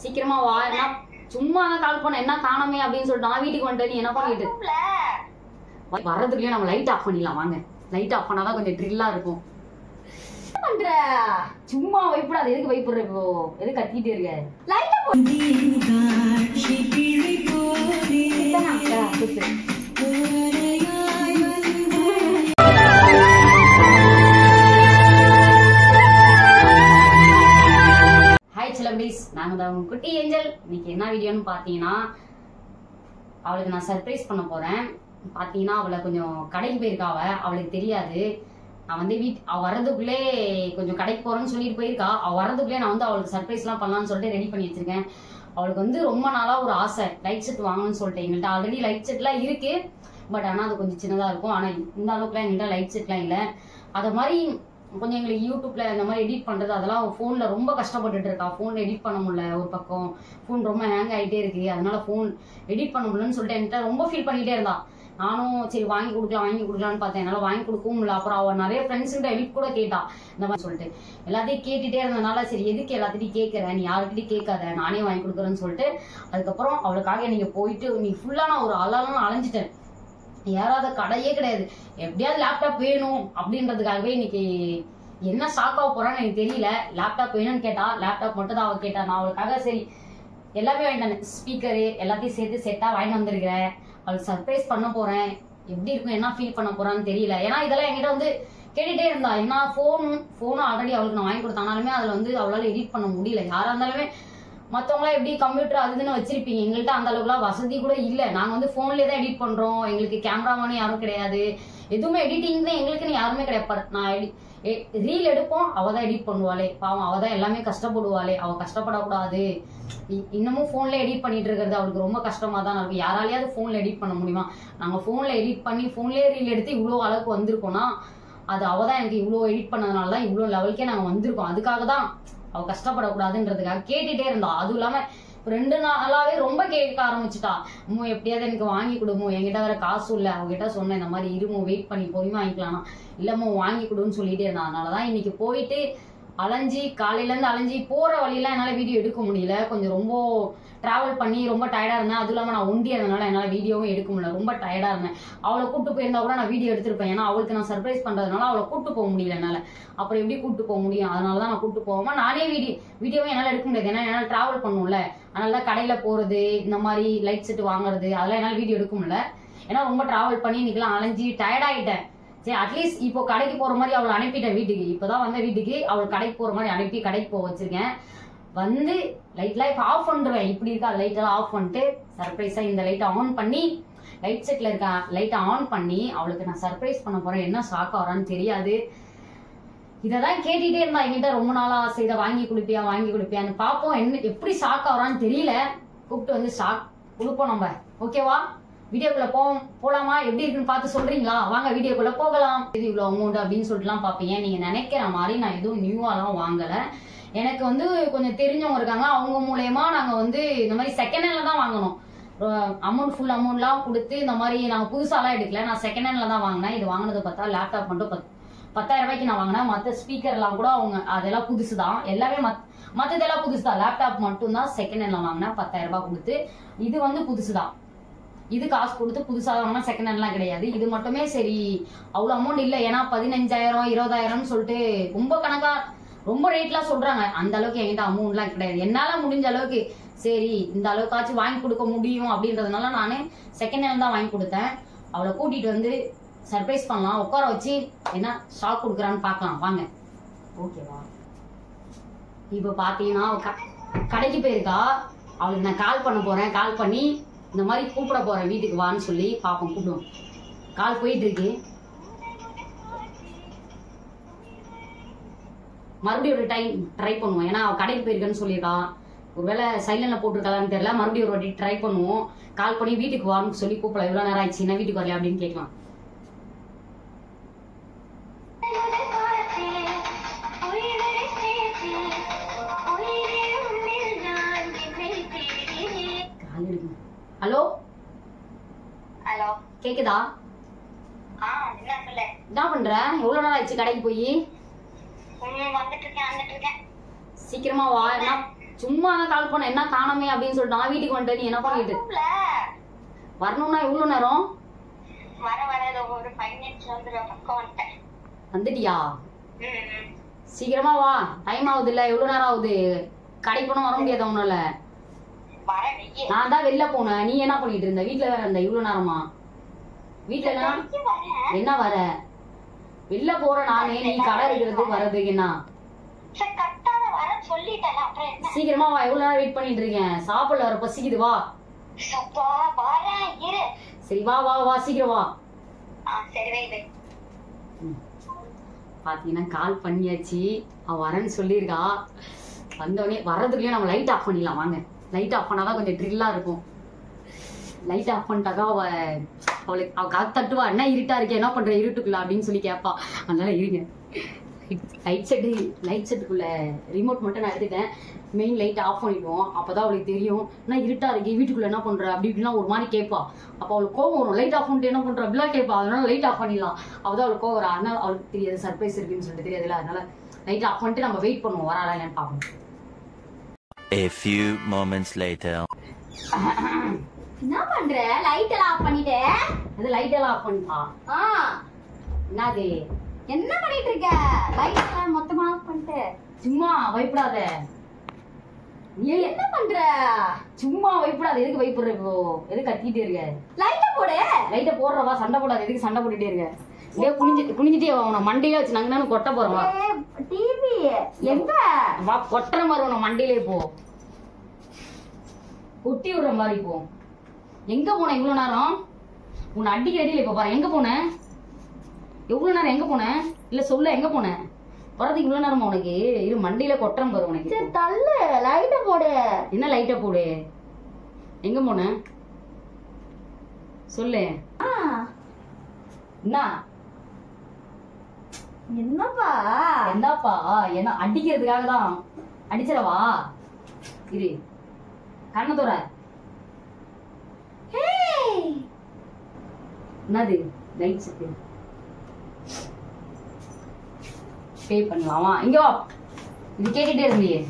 சீக்கிரமா வா. என்ன சும்மா கால் பண்ண என்ன காணமே அப்படின்னு சொல்லிட்டு நான் வீட்டுக்கு வந்துட்டு நீ என்ன பண்ணிட்டு வர்றதுக்குள்ளே நம்ம லைட் ஆஃப் பண்ணிடலாம். வாங்க, லைட் ஆஃப் பண்ணாதான் கொஞ்சம் ட்ரில்லா இருக்கும். என்ன பண்ற? சும்மா வைப்படாது. எதுக்கு வைப்படுற? இப்போ எது கத்திட்டே இருக்க? லைட் ஹாய் செலிபிரிட்டிஸ், நாங்க தான் உங்க குட்டி ஏஞ்சல். இன்னைக்கு என்ன வீடியோன்னு பாத்தீங்கன்னா, அவளுக்கு நான் சர்ப்ரைஸ் பண்ண போறேன். பாத்தீங்கன்னா அவளை கொஞ்சம் கடைக்கு போயிருக்கா. அவளுக்கு தெரியாது. நான் வந்து அவ வர்றதுக்குள்ளே கொஞ்சம் கடைக்கு போறேன்னு சொல்லிட்டு போயிருக்கா. அவ வர்றதுக்குள்ளே நான் வந்து அவளுக்கு சர்ப்ரைஸ் எல்லாம் பண்ணலாம்னு சொல்லிட்டு ரெடி பண்ணி வச்சிருக்கேன். அவளுக்கு வந்து ரொம்ப நாளா ஒரு ஆசை லைட் செட் வாங்கணும்னு சொல்லிட்டு. எங்கள்கிட்ட ஆல்ரெடி லைட் செட்லாம் இருக்கு, பட் ஆனா அது கொஞ்சம் சின்னதா இருக்கும். ஆனா இந்த அளவுக்குலாம் எங்கள்கிட்ட லைட் செட்லாம் இல்லை. அதை மாதிரி கொஞ்சம் எங்களுக்கு யூடியூப்ல இந்த மாதிரி எடிட் பண்றது அதெல்லாம் ஃபோன்ல ரொம்ப கஷ்டப்பட்டுட்டு இருக்கா. ஃபோன்ல எடிட் பண்ண முடியல. ஒரு பக்கம் ஃபோன் ரொம்ப ஹேங் ஆகிட்டே இருக்கு. அதனால ஃபோன் எடிட் பண்ண முடியலன்னு சொல்லிட்டு என்கிட்ட ரொம்ப ஃபீல் பண்ணிட்டே இருந்தா. நானும் சரி வாங்கி கொடுக்கலான்னு பார்த்தேன். என்னால் வாங்கி கொடுக்கவும் இல்லை. அப்புறம் அவள் நிறைய ஃப்ரெண்ட்ஸுக்கிட்ட ஹெல்ப் கூட கேட்டா இந்த மாதிரி சொல்லிட்டு. எல்லாத்தையும் கேட்டுட்டே இருந்ததுனால சரி எதுக்கு எல்லாத்தையும் கேட்குறேன், நீ யாருக்கிட்டையும் கேட்காத, நானே வாங்கி கொடுக்குறேன்னு சொல்லிட்டு அதுக்கப்புறம் அவளுக்காக நீங்கள் போயிட்டு நீ ஃபுல்லாக நான் ஒரு அழலாம் அலைஞ்சிட்டேன். யாராவது கடையே கிடையாது. எப்படியாவது லேப்டாப் வேணும் அப்படின்றதுக்காகவே இன்னைக்கு என்ன ஷாக்காக போறான்னு எனக்கு தெரியல. லேப்டாப் வேணும்னு கேட்டா. லேப்டாப் மட்டும் தான் அவள் கேட்டா. நான் அவளுக்காக சரி எல்லாமே வாங்கிட்டேன். ஸ்பீக்கரு எல்லாத்தையும் சேர்த்து செட்டாக வாங்கி வந்திருக்கிறேன். அவளுக்கு சர்ப்ரைஸ் பண்ண போறேன். எப்படி இருக்கும், என்ன ஃபீல் பண்ண போறான்னு தெரியல. ஏன்னா இதெல்லாம் என்கிட்ட வந்து கேட்டுட்டே இருந்தா. ஏன்னா ஃபோனும் ஆல்ரெடி அவளுக்கு நான் வாங்கி கொடுத்தானாலுமே அதில் வந்து அவளால் எடிட் பண்ண முடியல. யாராக இருந்தாலுமே மற்றவங்களாம் எப்படி கம்ப்யூட்டர் அதுன்னு வச்சிருப்பீங்க. எங்கள்கிட்ட அந்த அளவுக்குலாம் வசதி கூட இல்லை. நாங்கள் வந்து ஃபோன்லேயே தான் எடிட் பண்ணுறோம். எங்களுக்கு கேமராமேனு யாரும் கிடையாது. எதுவுமே எடிட்டிங் தான் எங்களுக்குன்னு யாருமே கிடையாது. நான் ரீல் எடுப்போம், அவள் தான் எடிட் பண்ணுவாளே. பாவம், அவள் தான் எல்லாமே கஷ்டப்படுவாளே. அவள் கஷ்டப்படக்கூடாது. இன்னமும் ஃபோன்ல எடிட் பண்ணிட்டு இருக்கிறது அவளுக்கு ரொம்ப கஷ்டமா தான் இருக்கும். யாராலையாவது ஃபோன்ல எடிட் பண்ண முடியுமா? நாங்கள் ஃபோன்ல எடிட் பண்ணி ஃபோன்லேயே ரீல் எடுத்து இவ்வளோ அளவுக்கு வந்திருக்கோம்னா அது அவள் தான் எனக்கு இவ்வளோ எடிட் பண்ணதுனால தான் இவ்வளோ லெவலுக்கே நாங்கள் வந்திருக்கோம். அதுக்காக தான் அவள் கஷ்டப்படக்கூடாதுன்றதுக்காக கேட்டுட்டே இருந்தா. அதுவும் இல்லாமல் 2 நாளாவே ரொம்ப கேட்க ஆரம்பிச்சுட்டா. எப்படியாவது எனக்கு வாங்கி கொடுமோ, என்கிட்ட வேற காசு இல்லை. அவங்ககிட்ட சொன்னேன் இந்த மாதிரி இருமோ வெயிட் பண்ணி பொறுமையா வாங்கிக்கலாம்னா இல்லமோ வாங்கி கொடுன்னு சொல்லிட்டே இருந்தா. அதனாலதான் இன்னைக்கு போயிட்டு அலைஞ்சி காலையிலேருந்து அலைஞ்சி போற வழியெல்லாம் என்னால் வீடியோ எடுக்க முடியல. கொஞ்சம் ரொம்ப டிராவல் பண்ணி ரொம்ப டயர்டா இருந்தேன். அதுவும் இல்லாமல் நான் ஒண்டியா இருந்தனால என்னால் வீடியோவும் எடுக்க முடியல. ரொம்ப டயர்டா இருந்தேன். அவளை கூப்பிட்டு போயிருந்தா கூட நான் வீடியோ எடுத்திருப்பேன். ஏன்னா அவளுக்கு நான் சர்ப்ரைஸ் பண்றதுனால அவளை கூப்பிட்டு போக முடியல என்னால். அப்புறம் எப்படி கூப்பிட்டு போக முடியும்? அதனால தான் நான் கூப்பிட்டு போகாம நானே வீடியோவும் என்னால் எடுக்க முடியாது. ஏன்னா என்னால் டிராவல் பண்ணும்ல. அதனால தான் கடையில போறது, இந்த மாதிரி லைட் செட் வாங்குறது அதெல்லாம் என்னால் வீடியோ எடுக்க முடியல. ஏன்னா ரொம்ப டிராவல் பண்ணி இன்னைக்கெல்லாம் அலைஞ்சி டயர்டாயிட்டேன். சரி அட்லீஸ்ட் இப்போ கடைக்கு போற மாதிரி அவளை அனுப்பிட்டேன் வீட்டுக்கு. இப்போதான் வந்த வீட்டுக்கு அவள் கடைக்கு போற மாதிரி அனுப்பி கடைக்கு போக வச்சிருக்கேன். வந்து லைட் ஆஃப் பண்ணுவேன். இப்படி இருக்கா லைட் எல்லாம் ஆஃப் பண்ணிட்டு சர்ப்ரைஸா இந்த லைட்டை ஆன் பண்ணி லைட் செட்ல இருக்க லைட்டை ஆன் பண்ணி அவளுக்கு நான் சர்ப்ரைஸ் பண்ண போறேன். என்ன ஷாக் ஆகிறான்னு தெரியாது. இதான் கேட்டுட்டே இருந்தா என்கிட்ட ரொம்ப நாளா ஆசை. இதை வாங்கி கொடுப்பியான்னு பார்ப்போம். என்ன எப்படி ஷாக் ஆகிறான்னு தெரியல. கூப்பிட்டு வந்து ஷாக் கொடுப்போம் நம்ம. ஓகேவா? வீடியோக்குள்ள போலாமா? எப்படி இருக்குன்னு பார்த்து சொல்றீங்களா? வாங்க வீடியோக்குள்ள போகலாம். இது இவ்வளவு அமௌண்ட் அப்படின்னு சொல்லிட்டுலாம் பார்ப்பீங்க. நீங்க நினைக்கிற மாதிரி நான் எதுவும் நியூவாலாம் வாங்கல. எனக்கு வந்து கொஞ்சம் தெரிஞ்சவங்க இருக்காங்க. அவங்க மூலயமா நாங்க வந்து இந்த மாதிரி செகண்ட் ஹேண்ட்ல தான் வாங்கணும். அமௌண்ட் ஃபுல் அமௌண்ட்லாம் கொடுத்து இந்த மாதிரி நாங்கள் புதுசாலாம் எடுக்கல. நான் செகண்ட் ஹேண்ட்ல தான் வாங்கினேன். இது வாங்கினது பார்த்தா லேப்டாப் மட்டும் 10,000 ரூபாய்க்கு நான் வாங்கினேன். மற்ற ஸ்பீக்கர்லாம் கூட அவங்க அதெல்லாம் புதுசு தான். எல்லாமே மற்றதெல்லாம் புதுசு தான். லேப்டாப் மட்டும் தான் செகண்ட் ஹேண்ட்ல வாங்கினேன் 10,000 ரூபாய் கொடுத்து. இது வந்து புதுசு தான். இது காசு கொடுத்து புதுசாக வாங்கினா செகண்ட் ஹேண்ட்லாம் கிடையாது. இது மட்டுமே சரி அவ்வளோ அமௌண்ட் இல்லை. ஏன்னா 15,000 20,000 சொல்லிட்டு ரொம்ப கணக்கா ரொம்ப ரேட்லாம் சொல்றாங்க. அந்த அளவுக்கு என்கிட்ட அமௌண்ட்லாம் கிடையாது. என்னால முடிஞ்ச அளவுக்கு சரி இந்த அளவுக்காச்சும் வாங்கி கொடுக்க முடியும் அப்படின்றதுனால நானே செகண்ட் ஹேண்ட் தான் வாங்கி கொடுத்தேன். அவளை கூட்டிட்டு வந்து சர்ப்ரைஸ் பண்ணலாம். உட்கார வச்சு என்ன ஷாக் கொடுக்குறான்னு பார்க்கலாம் வாங்க. ஓகேவா? இப்போ பார்த்தீங்கன்னா கடைக்கு போயிருக்கா. அவளுக்கு நான் கால் பண்ண போறேன். கால் பண்ணி இந்த மாதிரி கூப்பிட போறேன் வீட்டுக்கு வான்னு சொல்லி பாப்போம். கூப்பிடுவோம். கால் போயிட்டு இருக்கு. மறுபடியும் ஒரு டைம் ட்ரை பண்ணுவோம். ஏன்னா அவள் கடைக்கு போயிருக்கேன்னு சொல்லியிருக்கா. ஒருவேளை சைலண்ட்ல போட்டிருக்காளான்னு தெரியல. மறுபடியும் ஒரு வாட்டி ட்ரை பண்ணுவோம். கால் பண்ணி வீட்டுக்கு வான்னு சொல்லி கூப்பிடலாம். இவ்வளோ நேரம் ஆயிடுச்சு, என்ன வீட்டுக்கு வரல அப்படின்னு கேட்கலாம். ஹலோ ஹலோ கேக்குதா? என்ன பண்ற? எவ்வளவு நாள் ஆயிடுச்சு கடைக்கு போய்? வந்துட்டு இருக்கேன். சீக்கிரமா வா. என்ன சும்மா தான் கால் பண்ண, என்ன காணமே அப்படின்னு சொல்லிட்டு நான் வீட்டுக்கு வந்துட்டேன். நீ என்ன பண்ணிட்டு வரணும்னா எவ்வளவு நேரம்? ஒரு 5 minutes வந்துட்டேன். வந்துட்டியா? சீக்கிரமா வா, டைம் ஆகுது இல்ல, எவ்வளவு நேரம் ஆகுது? கடைக்கு போனா வர முடியாத உன்னால. நான் தான் வெளில போனேன், நீ என்ன பண்ணிட்டு இருந்த? வீட்டுல வேற இருந்த இவ்வளவு நேரமா? வீட்டுல என்ன வர? வெளில போற நானே, நீ கடை இருக்கிறது வர்றதுக்கு என்ன? சீக்கிரமா வா, எவ்வளவு நேரம் வெயிட் பண்ணிட்டு இருக்கேன்? சாப்பிடல, வர பசிக்குது, வா. சரி வா வா வா, சீக்கிரம் வா. பாத்தீங்கன்னா கால் பண்ணியாச்சு, அவ வரேன்னு சொல்லியிருக்கா. வந்தோடனே வர்றதுக்குள்ளே நம்ம லைட் ஆஃப் பண்ணிடலாம் வாங்க. லைட் ஆஃப் பண்ணாதான் கொஞ்சம் ட்ரில்லா இருக்கும். லைட் ஆஃப் பண்ணிட்டாக்கா அவ காத்து தட்டுவா, என்ன இருட்டா இருக்கே, என்ன பண்ற இருட்டுக்குள்ள அப்படின்னு சொல்லி கேட்பா. அதனால இருங்க, லைட் செட்டுக்குள்ள ரிமோட் மட்டும் நான் எடுத்துட்டேன். மெயின் லைட் ஆஃப் பண்ணிடுவோம், அப்பதான் அவளுக்கு தெரியும் என்ன இருட்டா இருக்கு, வீட்டுக்குள்ள என்ன பண்ற அப்படி இப்படின்னா ஒரு மாதிரி கேட்பா. அப்ப அவளுக்கு கோவம் வரும், லைட் ஆஃப் பண்ணிட்டு என்ன பண்ற அப்படிலாம் கேட்பா. அதனால லைட் ஆஃப் பண்ணிடலாம், அப்பதான் அவளுக்கு கோவம் வரும். அதனால அவளுக்கு தெரியாது சர்ப்ரைஸ் இருக்குன்னு சொல்லிட்டு தெரியாதுல்ல, அதனால லைட் ஆஃப் பண்ணிட்டு நம்ம வெயிட் பண்ணுவோம், வராளா இல்லைன்னு பார்ப்போம். A few moments later. என்ன பண்ற? லைட் எல்லாம் ஆஃப் பண்ணிட்டே? அது லைட் எல்லாம் ஆஃப் பண்ணிட்டா? என்னது என்ன பண்ணிட்டு இருக்க? லைட் எல்லாம் மொத்தமா ஆஃப் பண்ணிட்டு சும்மா பயப்படாத. நீ என்ன பண்ற? சும்மா பயப்படாத. எதுக்கு பயப்படுற? இப்போ எதுக்கு கத்திட்டே இருக்க? லைட்ட போடு. லைட்ட போடுறவா, சண்டை போடாத. எதுக்கு சண்டை போட்டுட்டே இருக்க? இதே குனிஞ்சிட்டே வா, உன மண்டையில வச்சு நாங்க கொட்ட போறோம். டிவி எங்க வா, கொட்டுற மாதிரி உன மண்டையிலே போ, கொட்டி விடுற மாதிரி போ. எங்க போன இவ்வளவு நேரம்? உன்னை அடிக்க அடியில இப்ப பாரு, எங்க போன? எவ்வளவு நேரம் எங்க போன? இல்ல சொல்ல, எங்க போன? வரதுக்கு இவ்வளவு நேரமா உனக்கு? இரு, மண்டையில கொட்டுறேன் பாரு உனக்கு. சரி தள்ளு, லைட்ட போடு. என்ன லைட்ட போடு? எங்க போன சொல்லு. என்ன என்னப்பா? என்னப்பா? என்ன அடிக்கிறதுக்காக தான். அடிச்சிடவா? இரு, கண்ண தோற. என்னது? லைட் செட்டு பே பண்ணலாமா? இங்க வா, இது கேட்டுட்டே இருந்தியே.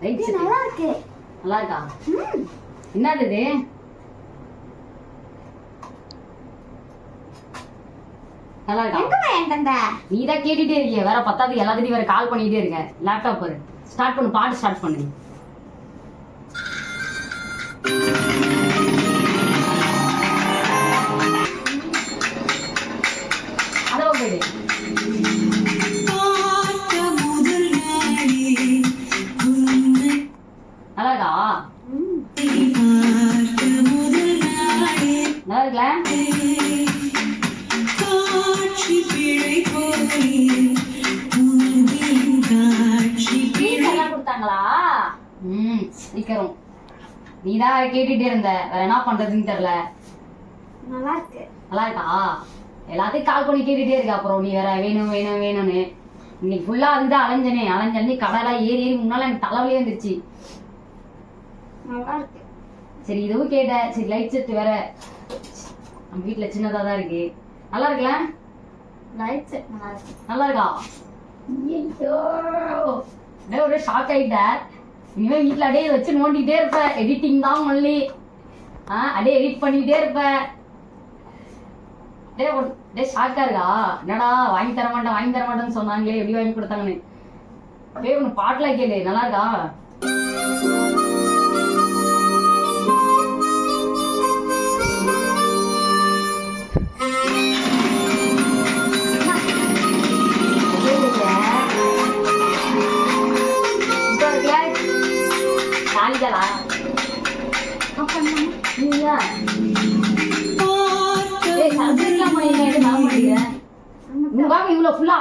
லைட் செட்டு நல்லா இருக்கு. நல்லா இருக்கா? என்னது இது? நல்லா இருக்கா? நீ தான் கேட்டுட்டே இருக்கிய, வேற பத்தாதுக்கு எல்லாத்தையும் வேற கால் பண்ணிட்டே இருக்க. லேப்டாப் பாரு, ஸ்டார்ட் பண்ணு, பாட்டு ஸ்டார்ட் பண்ணு. அதோ போயிடு. நல்லா இருக்கா? நல்லா இருக்குல்ல? சீக்கிரம் நீதான் கேட்டுட்டே இருந்த, வேற என்ன பண்றதுன்னு தெரியல. நல்லா இருக்கு. நல்லா இருக்கா? எல்லாத்தையும் கால் பண்ணி கேட்டுட்டே இருக்க. அப்புறம் நீ வேற வேணும் வேணும் வேணும்னு இன்னைக்கு ஃபுல்லா அதுதான் அலைஞ்சனே கடலாம் ஏறி முன்னால எனக்கு தலைவலியே வந்துருச்சு. நல்லா இருக்கு. சரி இதுவும் கேட்ட. சரி லைட் செட் வேற நம்ம வீட்டுல சின்னதா தான் இருக்கு. நல்லா இருக்குல்ல? லைட் செட் நல்லா இருக்கு. நல்லா இருக்கா? ஐயோ, ஒரே ஷாக் ஆயிட்ட. இனிமே வீட்டுல அப்படியே வச்சு நோண்டிட்டே இருப்ப, எடிட்டிங் தான் மல்லி. அப்படியே எடிட் பண்ணிட்டே இருப்ப. ஷாக்கா இருக்கா? என்னடா வாங்கி தர மாட்டேன்னு சொன்னாங்களே, எப்படி வாங்கி கொடுத்தாங்கன்னு. அப்படியே ஒண்ணு பாட்டுல கேளு, நல்லா இருக்கா?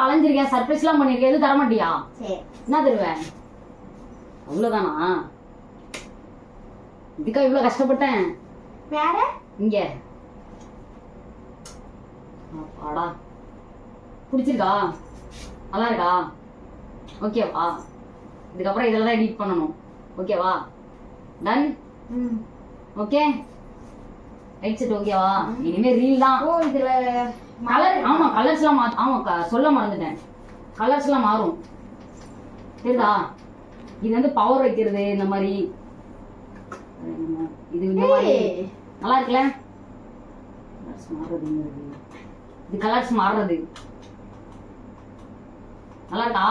அலைஞ்சிருக்கேன், சர்ப்ரைஸ் எல்லாம் பண்ணிருக்கேன், எதுவும் தர மாட்டியா? என்ன தருவேன்? அவ்வளவுதானா? இதுக்கா இவ்வளவு கஷ்டப்பட்டேன்? வேற இங்க பாடா பிடிச்சிருக்கா? நல்லா இருக்கா? ஓகேவா? இதுக்கப்புறம் இதெல்லாம் தான் எடிட் பண்ணணும். ஓகேவா? டன். ஓகே, ரைட் செட் ஓகேவா? இனிமே ரீல் தான். ஓ இதுல கலர், ஆமா கலர்ஸ் எல்லாம் ஆமா சொல்ல மறந்துட்டேன். கலர்ஸ்லாம் மாறும் தெரியுதா? இது வந்து பவர் வைக்கிறது இந்த மாதிரி. இது இந்த மாதிரி நல்லா இருக்குல்ல? கலர்ஸ் மாறுறதுங்கிறது இது கலர்ஸ் மாறுறது நல்லா இருக்கா?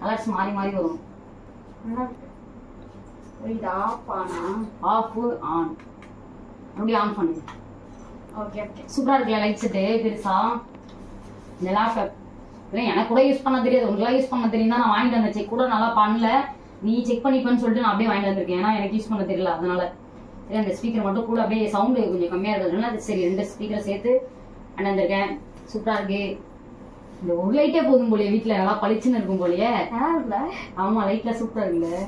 கலர்ஸ் மாறி மாறி வரும். இது ஆஃப் ஆனா ஆஃப் ஆன் அப்படியே ஆன் பண்ணு. Okay okay. சூப்பரா இருக்குல்ல லைட் செட்டு பெருசா. இந்த லேப்டாப் எனக்கு கூட யூஸ் பண்ண தெரியாது, உங்களுக்குலாம் யூஸ் பண்ண தெரியும் தான் நான் வாங்கிட்டு வந்தேன். செக் கூட நல்லா பண்ணல, நீ செக் பண்ணிப்பேன்னு சொல்லிட்டு நான் அப்படியே வாங்கிட்டு வந்திருக்கேன். ஏன்னா எனக்கு யூஸ் பண்ண தெரியல, அதனால சரி அந்த ஸ்பீக்கர் மட்டும் கூட அப்படியே சவுண்டு கொஞ்சம் கம்மியா இருக்கிறதுனால அது சரி 2 ஸ்பீக்கரை சேர்த்து வாங்கிட்டு வந்திருக்கேன். சூப்பரா இருக்கு. இந்த ஒரு லைட்டே போதும் போலியே, வீட்டுல நல்லா பளிச்சுன்னு இருக்கும் போலியே. ஆமா லைட்ல சூப்பரா இருக்குல்ல.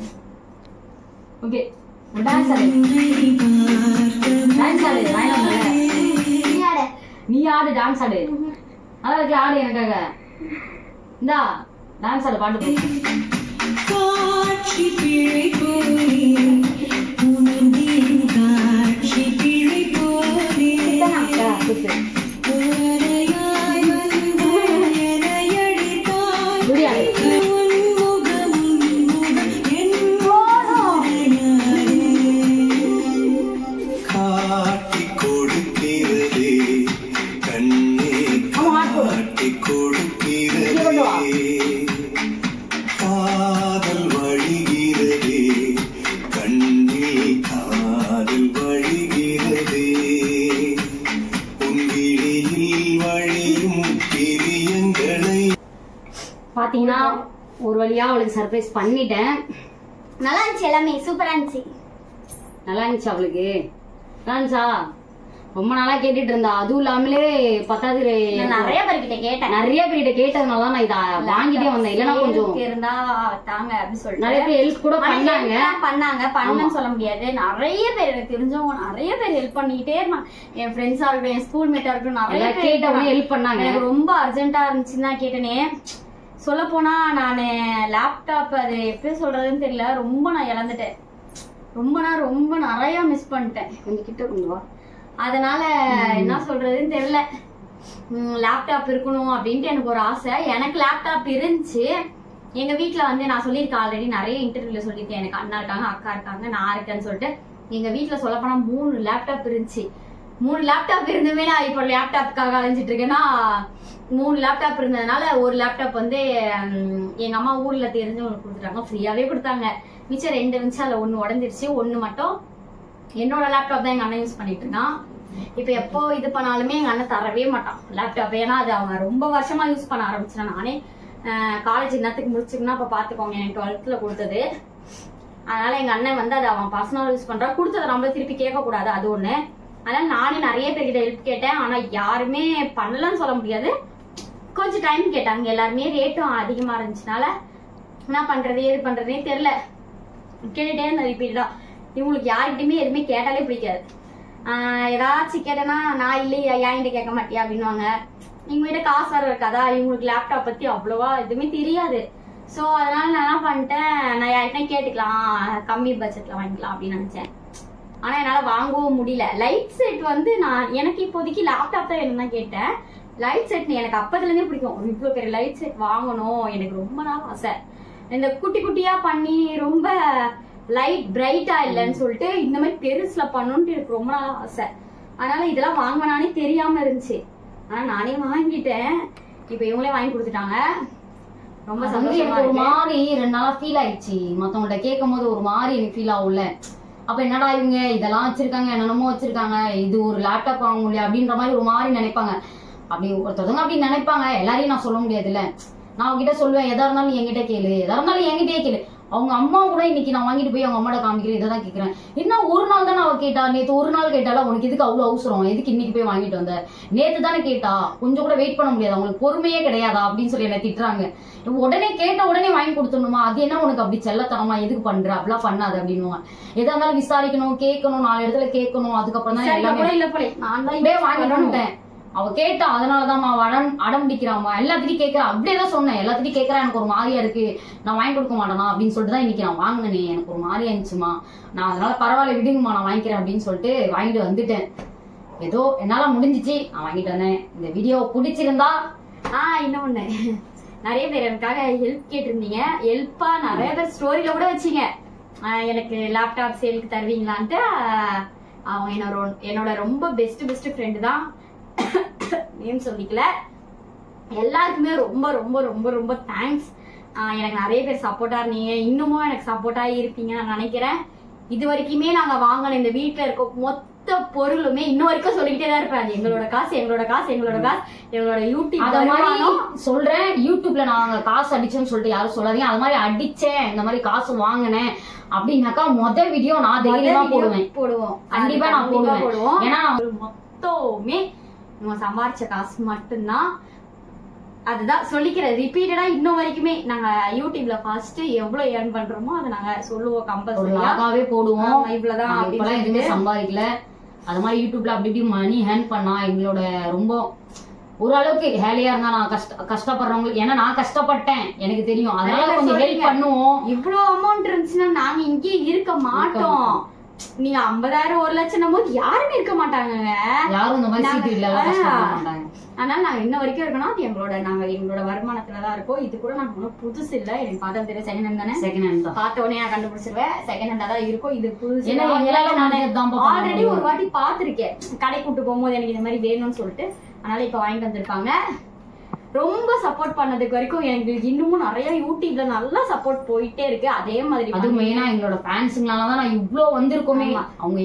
ஓகே டான்ஸ் ஆடு, டான்ஸ் ஆடு. நீ ஆடு, டான்ஸ் ஆடு. நல்லா இருக்கு, ஆடு எனக்காக. இந்தா டான்ஸ் ஆடு, பாட்டு போடு. பாத்தீங்கன்னா ஒரு வழியா அவளுக்கு சர்ப்ரைஸ் பண்ணிட்டேன். நல்லா இருந்துச்சு, எல்லாமே சூப்பரா இருந்துச்சு. நல்லா இருந்துச்சு அவளுக்கு. நல்லா இருந்துச்சா? ரொம்ப நாளா கேட்டுட்டு இருந்தா. அதுவும் இல்லாமலே பத்தாவது நிறைய பேர்கிட்ட கேட்டேன், நிறைய பேர்கிட்ட கேட்டதுனால நான் இதை வாங்கிட்டே வந்தேன். இல்லன்னா கொஞ்சம் இருந்தா தாங்க அப்படின்னு சொல்லிட்டு நிறைய பேர் ஹெல்ப் கூட பண்ணாங்க. பண்ணலன்னு சொல்ல முடியாது. நிறைய பேர் எனக்கு தெரிஞ்சவங்க நிறைய பேர் ஹெல்ப் பண்ணிக்கிட்டே இருந்தாங்க. என் ஃப்ரெண்ட்ஸா இருக்கட்டும், என் ஸ்கூல் மேட்டா இருக்கட்டும், நிறைய பேர் கேட்டவங்க ஹெல்ப் பண்ணாங்க. எனக்கு ரொம்ப அர்ஜென்ட்டா இருந்துச்சுன்னு தான் கேட்டேனே. சொல்ல போனா நான் லேப்டாப் அது எப்படி சொல்றதுன்னு தெரியல, ரொம்ப நான் இழந்துட்டேன். ரொம்ப நிறைய மிஸ் பண்ணிட்டேன். கொஞ்சம் கிட்ட கொண்டு வா. அதனால என்ன சொல்றதுன்னு தெரியல. லேப்டாப் இருக்கணும் அப்படின்ட்டு எனக்கு ஒரு ஆசை. எனக்கு லேப்டாப் இருந்துச்சு. எங்க வீட்டுல வந்து நான் சொல்லியிருக்கேன் ஆல்ரெடி, நிறைய இன்டர்வியூல சொல்லியிருக்கேன். எனக்கு அண்ணா இருக்காங்க, அக்கா இருக்காங்க, நான் இருக்கேன்னு சொல்லிட்டு. எங்க வீட்டுல சொல்ல போனா 3 லேப்டாப் இருந்துச்சு. 3 லேப்டாப் இருந்துமே நான் இப்போ லேப்டாப்புக்காக அலைஞ்சிட்டு இருக்கேன்னா, 3 லேப்டாப் இருந்ததுனால ஒரு லேப்டாப் வந்து எங்க அம்மா ஊர்ல தெரிஞ்சவங்களுக்கு கொடுத்துட்டாங்க, ஃப்ரீயாவே கொடுத்தாங்க. மிச்சம் 2 இருந்துச்சு, அதுல 1 உடஞ்சிருச்சு. 1 மட்டும் என்னோட லேப்டாப் தான் எங்க அண்ணன் யூஸ் பண்ணிட்டு இருக்கான். இப்ப எப்போ இது பண்ணாலுமே எங்க அண்ணன் தரவே மாட்டான் லேப்டாப். ஏன்னா அது அவன் ரொம்ப வருஷமா யூஸ் பண்ண ஆரம்பிச்சான். நானே காலேஜ் இன்னத்துக்கு முடிச்சுக்குன்னா அப்ப பாத்துக்கோங்க, எனக்கு 12th கொடுத்தது. அதனால எங்க அண்ணன் வந்து அதை அவன் பர்சனல் யூஸ் பண்றான். கொடுத்ததை நம்ம திருப்பி கேட்க கூடாது, அது ஒண்ணு. அதனால நானே நிறைய பேர்கிட்ட ஹெல்ப் கேட்டேன். ஆனா யாருமே பண்ணலன்னு சொல்ல முடியாது, கொஞ்சம் டைம் கேட்டாங்க. எல்லாருமே ரேட்டும் அதிகமா இருந்துச்சுனால என்ன பண்றது ஏது பண்றதே தெரியல. கேட்டுட்டே இருந்த ரிப்பீட்டா. இவங்களுக்கு யாருக்கிட்டையுமே எதுவுமே கேட்டாலே பிடிக்காது. ஏதாச்சும் கேட்டேன்னா நான் இல்லையா என்கிட்ட கேட்க மாட்டியா அப்படின்வாங்க. எங்க வீட்ட காசு வர இருக்காதா, இவங்களுக்கு லேப்டாப் பத்தி அவ்வளவா எதுவுமே தெரியாது. சோ அதனால நான் என்ன பண்ணிட்டேன், நான் யார்கிட்ட கேட்டுக்கலாம், கம்மி பட்ஜெட்ல வாங்கிக்கலாம் அப்படின்னு நினைச்சேன். ஆனா என்னால வாங்கவும் முடியல. லைட் செட் வந்து நான் எனக்கு இப்போதைக்கு லேப்டாப் தான் வேணும்னு தான் கேட்டேன். லைட் செட் எனக்கு அப்பத்துல இருந்தே பிடிக்கும். இவ்வளவு பெரிய லைட் செட் வாங்கணும் எனக்கு ரொம்ப நாள் ஆசை. இந்த குட்டி குட்டியா பண்ணி ரொம்ப லைட் பிரைட்டா இல்லைன்னு சொல்லிட்டு இந்த மாதிரி பெருசுல பண்ணணும்னு எனக்கு ரொம்ப நாள் ஆசை. அதனால இதெல்லாம் வாங்கினானே தெரியாம இருந்துச்சு. ஆனா நானே வாங்கிட்டேன். இப்ப இவங்களே வாங்கி கொடுத்துட்டாங்க. ரொம்ப சந்தோஷமா ஒரு மாதிரி 2 நாளா ஃபீல் ஆயிடுச்சு. மத்தவங்கள்ட்ட கேட்கும் போது ஒரு மாதிரி எனக்கு ஃபீல் ஆகும்ல. அப்ப என்னடா இவங்க இதெல்லாம் வச்சிருக்காங்க, என்னென்னமோ வச்சிருக்காங்க, இது ஒரு லேப்டாப் வாங்க முடியும் அப்படின்ற மாதிரி ஒரு மாதிரி நினைப்பாங்க. அப்படி ஒருத்தவங்க அப்படி நினைப்பாங்க. எல்லாரையும் நான் சொல்ல முடியாதுல்ல. நான் அவங்ககிட்ட சொல்லுவேன், எதா இருந்தாலும் என்கிட்ட கேளு, எதா இருந்தாலும் என்கிட்டயே கேளு. அவங்க அம்மா கூட இன்னைக்கு நான் வாங்கிட்டு போய் அவங்க அம்மாட்ட காமிக்கிறேன், இதை தான் கேட்கிறேன். என்ன ஒரு நாள் தானே அவ கேட்டா, நேற்று ஒரு நாள் கேட்டாலும் உனக்கு எதுக்கு அவ்வளவு அவசரம், எதுக்கு இன்னைக்கு போய் வாங்கிட்டு வந்த, நேற்று தானே கேட்டா, கொஞ்சம் கூட வெயிட் பண்ண முடியாது, அவங்களுக்கு பொறுமையே கிடையாதா அப்படின்னு சொல்லி என்ன திட்டுறாங்க. உடனே கேட்ட உடனே வாங்கி கொடுத்துடணுமா, அது என்ன உனக்கு அப்படி செல்லத்தனமா, எதுக்கு பண்ற, அப்படிலாம் பண்ணாது அப்படின்னு. எதா இருந்தாலும் விசாரிக்கணும், கேட்கணும், 4 இடத்துல கேட்கணும், அதுக்கப்புறம் தான் எல்லாமே வாங்கிட்டு வந்துட்டேன். அவ கேட்டா, அதனாலதான் அடம் பிடிக்கிறாமா, எல்லாத்திட்டையும் கேட்கறா. அப்படியேதான் சொன்னேன், எல்லாத்திட்டையும் கேட்கறா, எனக்கு ஒரு மாதிரியா இருக்கு, நான் வாங்கி கொடுக்க மாட்டேனா அப்படின்னு சொல்லிட்டு தான் இன்னைக்கு நான் வாங்கினேனே, எனக்கு ஒரு மாதிரியா இருந்துச்சுமா, நான் அதனால பரவாயில்ல விடுங்கம்மா, நான் வாங்கிக்கிறேன் அப்படின்னு சொல்லிட்டு வாங்கிட்டு வந்துட்டேன். ஏதோ என்னால முடிஞ்சிச்சு, நான் வாங்கிட்டு வந்தேன். இந்த வீடியோ பிடிச்சிருந்தா இன்னொன்னு நிறைய பேர் எனக்காக ஹெல்ப் கேட்டிருந்தீங்க. ஹெல்ப்பா நிறைய பேர் ஸ்டோரியில கூட வச்சீங்க, எனக்கு லேப்டாப் சேலுக்கு தருவீங்களான்ட்டு. அவங்க என்னோட ரொம்ப பெஸ்ட் ஃப்ரெண்டு தான், நேம் சொல்லிக்கல. எல்லாருக்குமே ரொம்ப ரொம்ப ரொம்ப ரொம்ப தேங்க்ஸ். எனக்கு நிறைய பேர் சப்போர்ட்டா இருந்தீங்க, இன்னமும் எனக்கு சப்போர்ட்டா இருப்பீங்க நான் நினைக்கிறேன். இது வரைக்குமே நாங்க வாங்கின இந்த வீட்டுல இருக்க மொத்த பொருளுமே இன்னும் வரைக்கும் சொல்லிக்கிட்டே தான் இருப்பேன், எங்களோட காசு எங்களோட காசு எங்களோட காசு எங்களோட யூடியூப். அத மாதிரி சொல்றேன், யூடியூப்ல நாங்க காசு அடிச்சேன்னு சொல்லிட்டு யாரும் சொல்லாதீங்க. அது மாதிரி அடிச்சேன், இந்த மாதிரி காசு வாங்கினேன் அப்படின்னாக்கா முதல் வீடியோ நான் தைரியமா போடுவோம். கண்டிப்பா நான் போடுவோம். ஏன்னா மொத்தமே நம்ம சம்பாரிச்ச காசு மட்டும்தான். அதுதான் சொல்லிக்கிறேன் ரிப்பீட்டடா. இன்னும் வரைக்குமே நாங்க யூடியூப்ல ஃபர்ஸ்ட் எவ்வளவு ஏர்ன் பண்றோமோ அதை நாங்க சொல்லுவோம், கம்பல்சரியாவே போடுவோம். இவ்வளவுதான் எதுவுமே சம்பாதிக்கல. அது மாதிரி யூடியூப்ல அப்படி இப்படி மணி ஹேர்ன் பண்ணா எங்களோட ரொம்ப ஓரளவுக்கு ஹேலியா இருந்தா நான் கஷ்டப்படுறவங்களுக்கு, ஏன்னா நான் கஷ்டப்பட்டேன் எனக்கு தெரியும், அதனால கொஞ்சம் ஹெல்ப் பண்ணுவோம். இவ்வளவு அமௌண்ட் இருந்துச்சுன்னா நாங்க இங்கே இருக்க மாட்டோம். நீங்க 50,000 1 லட்சம் போது யாருமே இருக்க மாட்டாங்க, யாரும் இந்த மாதிரி சீட்டு இல்ல மாட்டாங்க. அதனால நாங்க இன்ன வரைக்கும் இருக்கணும், அது எங்களோட வருமானத்துலதான் இருக்கோம். இது கூட நாங்க ஒன்னும் புதுசு இல்ல, எனக்கு பார்த்தா தெரியும் செகண்ட் ஹேண்ட் தானே. செகண்ட் ஹேண்ட் தான் பார்த்த உடனே நான் கண்டுபிடிச்சிருவேன், செகண்ட் ஹேண்டா தான் இருக்கும். இது புதுசு ஆல்ரெடி ஒரு வாட்டி பாத்திருக்கேன், கடை கூட்டு போகும்போது எனக்கு இந்த மாதிரி வேணும்னு சொல்லிட்டு, அதனால இப்ப வாங்கிட்டு வந்திருப்பாங்க. ரொம்ப சப்போர்ட் பண்ணதுக்கு வரைக்கும் எங்களுக்கு இன்னமும் நிறைய யூடியூப்ல நல்லா சப்போர்ட் போயிட்டே இருக்கு. அதே மாதிரி அது மெயினா எங்களோட ஃபேன்ஸுங்களாலதான் நான் இவ்ளோ வந்திருக்கோமே. அவங்க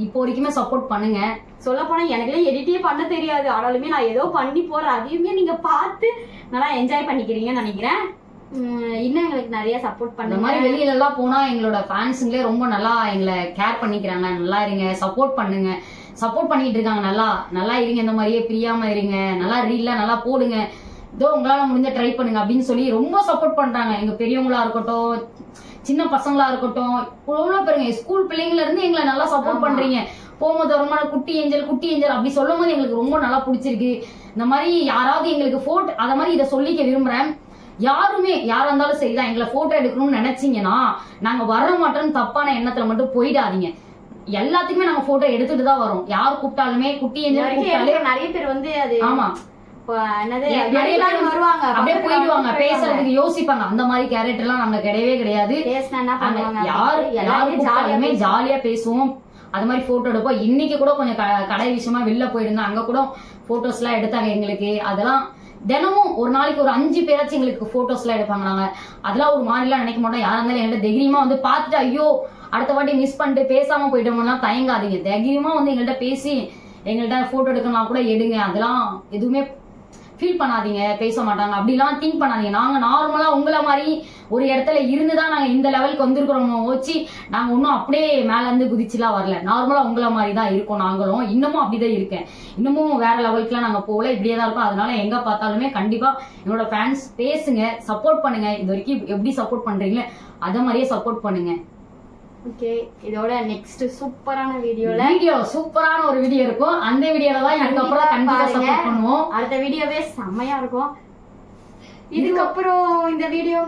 இப்போ வரைக்குமே சப்போர்ட் பண்ணுங்க. சொல்ல போனா எனக்குலாம் எடிட்டே பண்ண தெரியாது, ஆனாலுமே நான் ஏதோ பண்ணி போறேன், அதையுமே நீங்க பார்த்து நல்லா என்ஜாய் பண்ணிக்கிறீங்கன்னு நினைக்கிறேன். இன்னும் எங்களுக்கு நிறைய சப்போர்ட் பண்ண மாதிரி வெளியில எல்லாம் போனா எங்களோட ஃபேன்ஸுங்களே ரொம்ப நல்லா எங்களை கேர் பண்ணிக்கிறாங்க. நல்லா இருங்க, சப்போர்ட் பண்ணுங்க, சப்போர்ட் பண்ணிட்டு இருக்காங்க. நல்லா இருங்க, இந்த மாதிரியே பிரியாம இருங்க, நல்லா ரீல்லாம் நல்லா போடுங்க, இதோ உங்களால முடிஞ்ச ட்ரை பண்ணுங்க அப்படின்னு சொல்லி ரொம்ப சப்போர்ட் பண்றாங்க. எங்க பெரியவங்களா இருக்கட்டும், சின்ன பசங்களா இருக்கட்டும், எவ்வளவு பாருங்க ஸ்கூல் பிள்ளைங்கள இருந்து எங்களை நல்லா சப்போர்ட் பண்றீங்க. போகும்போது வருமான குட்டி ஏஞ்சல் அப்படி சொல்லும் போது எங்களுக்கு ரொம்ப நல்லா பிடிச்சிருக்கு. இந்த மாதிரி யாராவது எங்களுக்கு போட்டோ, அத மாதிரி இதை சொல்லிக்க விரும்புறேன். யாரா இருந்தாலும் சரிதான், எங்களை போட்டோ எடுக்கணும்னு நினைச்சீங்கன்னா நாங்க வர மாட்டோம்னு தப்பான எண்ணத்துல மட்டும் போயிடாதீங்க. எல்லாத்துக்குமே நாங்க போட்டோ எடுத்துட்டு தான் வரோம். யார் கூப்பிட்டாலுமே குட்டி ஏஞ்சல் நிறைய பேர் வந்து அது ஆமா அப்படியே போயிடுவாங்க, பேசுறதுக்கு யோசிப்பாங்க. அந்த மாதிரி கேரக்டர் எல்லாம் நாங்க கிடையவே கிடையாது. யாருமே ஜாலியா பேசுவோம், அது மாதிரி போட்டோ எடுப்போம். இன்னைக்கு கூட கொஞ்சம் கடை விஷயமா வெளில போயிருந்தோம், அங்க கூட போட்டோஸ் எல்லாம் எடுத்தாங்க எங்களுக்கு. அதெல்லாம் தினமும் ஒரு நாளைக்கு ஒரு 5 பேராச்சும் எங்களுக்கு போட்டோஸ் எல்லாம் எடுப்பாங்க. நாங்க அதெல்லாம் ஒரு மாதிரிலாம் நினைக்க மாட்டோம். யாரா இருந்தாலும் என்கிட்ட தைரியமா வந்து பாத்துட்டு ஐயோ அடுத்த வாட்டி மிஸ் பண்ணிட்டு பேசாம போயிட்டோம்னா தயங்காதீங்க, தைரியமா வந்து எங்கள்கிட்ட பேசி எங்கள்கிட்ட போட்டோ எடுக்கலாம் கூட எடுங்க. அதெல்லாம் எதுவுமே ஃபீல் பண்ணாதீங்க, பேச மாட்டாங்க அப்படிலாம் திங்க் பண்ணாதீங்க. நாங்க நார்மலா உங்களை மாதிரி ஒரு இடத்துல இருந்துதான் நாங்க இந்த லெவலுக்கு வந்திருக்கிறோம் வச்சு நாங்க ஒன்னும் அப்படியே மேல இருந்து குதிச்சுலாம் வரல. நார்மலா உங்களை மாதிரி தான் இருக்கோம் நாங்களும். இன்னமும் அப்படிதான் இருக்கேன், இன்னமும் வேற லெவலுக்குலாம் நாங்க போகல, இப்படியே தான் இருக்கோம். அதனால எங்க பார்த்தாலுமே கண்டிப்பா என்னோட ஃபேன்ஸ் பேசுங்க, சப்போர்ட் பண்ணுங்க. இது வரைக்கும் எப்படி சப்போர்ட் பண்றீங்களே அத மாதிரியே சப்போர்ட் பண்ணுங்க. ஓகே, இதோட நெக்ஸ்ட் சூப்பரான சூப்பரான ஒரு வீடியோ இருக்கும். அந்த வீடியோல தான் இதுக்கப்புறம் கண்டிப்பா சப்போர்ட் பண்ணுவோம். அடுத்த வீடியோவே செம்மையா இருக்கும். இதுக்கப்புறம் இந்த வீடியோ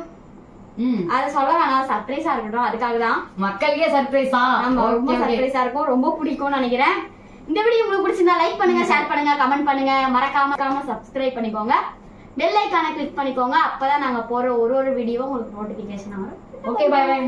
அத சொல்ல வேணாம், சர்ப்ரைஸா இருக்கட்டும். அதுக்காக தான் மக்களுக்கே சர்ப்ரைஸா, ரொம்ப சர்ப்ரைஸா இருக்கும், ரொம்ப பிடிக்கும்னு நினைக்கிறேன். இந்த வீடியோ உங்களுக்கு பிடிச்சிருந்தா லைக் பண்ணுங்க, ஷேர் பண்ணுங்க, கமெண்ட் பண்ணுங்க, மறக்காம சப்ஸ்கிரைப் பண்ணிக்கோங்க, பெல் ஐகானை கிளிக் பண்ணிக்கோங்க. அப்பதான் நாங்க போற ஒரு வீடியோ உங்களுக்கு நோட்டிபிகேஷன் வரும். Okay, bye by.